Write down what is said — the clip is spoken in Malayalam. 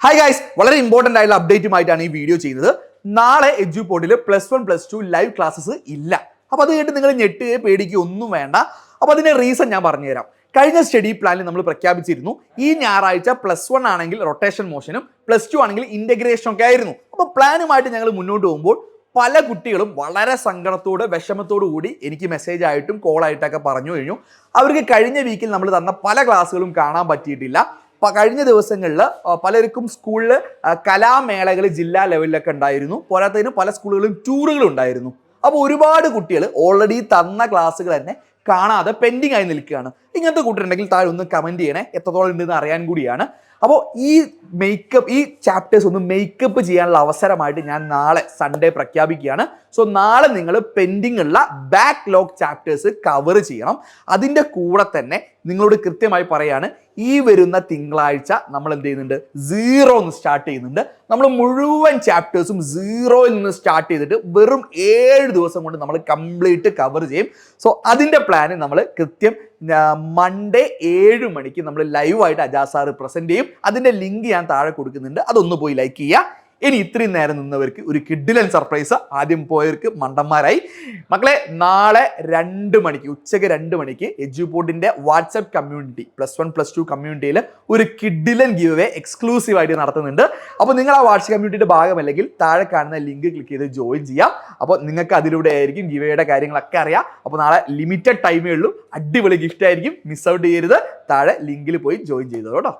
ഹായ് ഗൈസ്, വളരെ ഇമ്പോർട്ടൻ്റ് ആയിട്ടുള്ള അപ്ഡേറ്റുമായിട്ടാണ് ഈ വീഡിയോ ചെയ്യുന്നത്. നാളെ എഡ്യൂപോഡിൽ +1 +2 ലൈവ് ക്ലാസ്സസ് ഇല്ല. അപ്പോൾ അത് കേട്ട് നിങ്ങൾ ഞെട്ടുകയോ പേടിക്കുകയോ ഒന്നും വേണ്ട. അപ്പോൾ അതിൻ്റെ റീസൺ ഞാൻ പറഞ്ഞുതരാം. കഴിഞ്ഞ സ്റ്റഡി പ്ലാനിൽ നമ്മൾ പ്രഖ്യാപിച്ചിരുന്നു ഈ ഞായറാഴ്ച +1 ആണെങ്കിൽ റൊട്ടേഷൻ മോഷനും +2 ആണെങ്കിൽ ഇൻ്റഗ്രേഷനും ഒക്കെ ആയിരുന്നു. അപ്പോൾ പ്ലാനുമായിട്ട് ഞങ്ങൾ മുന്നോട്ട് പോകുമ്പോൾ പല കുട്ടികളും വളരെ സങ്കടത്തോട് വിഷമത്തോടു കൂടി എനിക്ക് മെസ്സേജ് ആയിട്ടും കോളായിട്ടൊക്കെ പറഞ്ഞു കഴിഞ്ഞു. അവർക്ക് കഴിഞ്ഞ വീക്കിൽ നമ്മൾ തന്ന പല ക്ലാസ്സുകളും കാണാൻ പറ്റിയിട്ടില്ല. കഴിഞ്ഞ ദിവസങ്ങളിൽ പലർക്കും സ്കൂളിൽ കലാമേളകൾ ജില്ലാ ലെവലിലൊക്കെ ഉണ്ടായിരുന്നു. പോരാത്തതിന് പല സ്കൂളുകളിലും ടൂറുകൾ ഉണ്ടായിരുന്നു. അപ്പോൾ ഒരുപാട് കുട്ടികൾ ഓൾറെഡി തന്ന ക്ലാസ്സുകൾ തന്നെ കാണാതെ പെൻഡിങ് ആയി നിൽക്കുകയാണ്. ഇങ്ങനത്തെ കൂട്ടുണ്ടെങ്കിൽ താഴെ ഒന്ന് കമൻറ്റ് ചെയ്യണേ, എത്രത്തോളം ഉണ്ടെന്ന് അറിയാൻ കൂടിയാണ്. അപ്പോൾ ഈ ചാപ്റ്റേഴ്സ് ഒന്ന് മേക്കപ്പ് ചെയ്യാനുള്ള അവസരമായിട്ട് ഞാൻ നാളെ സൺഡേ പ്രഖ്യാപിക്കുകയാണ്. സോ നാളെ നിങ്ങൾ പെൻഡിങ് ഉള്ള ബാക്ക്ലോഗ് ചാപ്റ്റേഴ്സ് കവർ ചെയ്യണം. അതിൻ്റെ കൂടെ തന്നെ നിങ്ങളോട് കൃത്യമായി പറയാണ്, ഈ വരുന്ന തിങ്കളാഴ്ച നമ്മൾ എന്ത് ചെയ്യുന്നുണ്ട്, 0 നിന്ന് സ്റ്റാർട്ട് ചെയ്യുന്നുണ്ട്. നമ്മൾ മുഴുവൻ ചാപ്റ്റേഴ്സും 0യിൽ നിന്ന് സ്റ്റാർട്ട് ചെയ്തിട്ട് വെറും 7 ദിവസം കൊണ്ട് നമ്മൾ കംപ്ലീറ്റ് കവർ ചെയ്യും. സോ അതിൻ്റെ പ്ലാന് നമ്മൾ കൃത്യം മൺഡേ 7 മണിക്ക് നമ്മൾ ലൈവായിട്ട് അജാസ് സാറ് പ്രസന്റ് ചെയ്യും. അതിൻ്റെ ലിങ്ക് ഞാൻ താഴെ കൊടുക്കുന്നുണ്ട്, അതൊന്ന് പോയി ലൈക്ക് ചെയ്യുക. ഇനി ഇത്രയും നേരം നിന്നവർക്ക് ഒരു കിഡിലൻ സർപ്രൈസ്, ആദ്യം പോയവർക്ക് മണ്ടന്മാരായി. മക്കളെ, നാളെ 2 മണിക്ക് ഉച്ചയ്ക്ക് 2 മണിക്ക് എഡ്യൂപോഡിന്റെ വാട്സ്ആപ്പ് കമ്മ്യൂണിറ്റി +1 +2 കമ്മ്യൂണിറ്റിയിൽ ഒരു കിഡിലൻ ഗിവ് അവേ എക്സ്ക്ലൂസീവ് ആയിട്ട് നടത്തുന്നുണ്ട്. അപ്പോൾ നിങ്ങൾ ആ വാട്സ്ആപ്പ് കമ്മ്യൂണിറ്റിയുടെ ഭാഗമല്ലെങ്കിൽ താഴെ കാണുന്ന ലിങ്ക് ക്ലിക്ക് ചെയ്ത് ജോയിൻ ചെയ്യാം. അപ്പോൾ നിങ്ങൾക്ക് അതിലൂടെ ആയിരിക്കും ഗിവ് അവേയുടെ കാര്യങ്ങളൊക്കെ അറിയാം. അപ്പോൾ നാളെ ലിമിറ്റഡ് ടൈമേ ഉള്ളൂ, അടിപൊളി ഗിഫ്റ്റ് ആയിരിക്കും, മിസ് ഔട്ട് ചെയ്യരുത്. താഴെ ലിങ്കിൽ പോയി ജോയിൻ ചെയ്തോ കേട്ടോ.